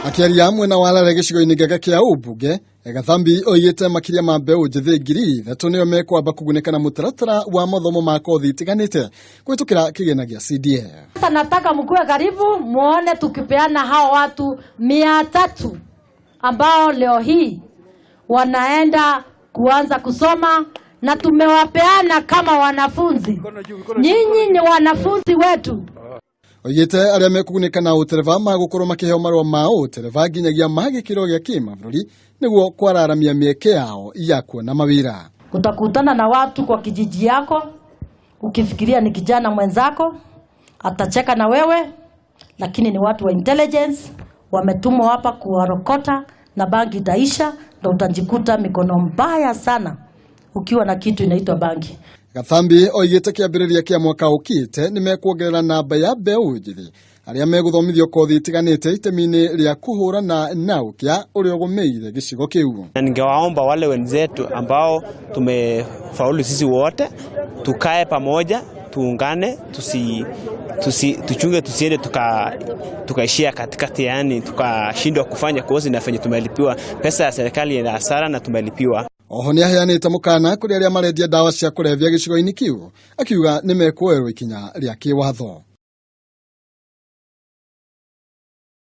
Akiaria mwena wa Rare gicigo-ini gĩake kĩa ũmbunge, Gathambi oigĩte makĩria ma mbeũ njĩthĩ ngiri 3 nĩo mekwamba kũgunĩka na mũtaratara wa mathomo ma kothi itiganĩte kũhĩtũkĩra kĩgĩna gĩa CDF. Sasa nataka mkuwe karibu muone tukipeana hao watu 300 ambao leo hii wanaenda kuanza kusoma na tumewapeana kama wanafunzi. Nyinyi ni wanafunzi wetu. Oigĩte arĩa mekũgunĩka na ũtereva magũkorwo makĩheo marũa ma ũtereva nginyagia ma gĩkĩro gĩa kĩmabũrũri nĩguo kwararamia mĩeke yao ya kuona mawĩra. Utakutana na watu kwa kijiji yako, ukifikiria ni kijana mwenzako, atacheka na wewe, lakini ni watu wa intelligence, wametumwa hapa kuwarokota na bangi itaisha, na utajikuta mikono mbaya sana ukiwa na kitu inaitwa bangi. Gathambi oigĩte kĩambĩrĩria kĩa mwaka ũkĩte nĩ mekuongerera namba ya mbeũ njĩthĩ arĩa megũthomithio kothi itiganĩte itemi-inĩ rĩa kũhũrana na ũkĩa ũrĩa ũgũmĩire gĩcigo kĩu. Ningewaomba wale wenzetu ambao tumefaulu sisi wote tukae pamoja, tuungane, tuchunge tusiende tukaishia katikati, yani tukashindwa kufanya kozi na fenye tumelipiwa pesa ya serikali ya hasara na tumelipiwa. Oho nĩ aheanĩte mũkana kũrĩ arĩa marendia ndawa cia kũrebia gĩcigo-inĩ kĩu, akiuga nĩ mekuoerwo ikinya rĩa kĩwatho.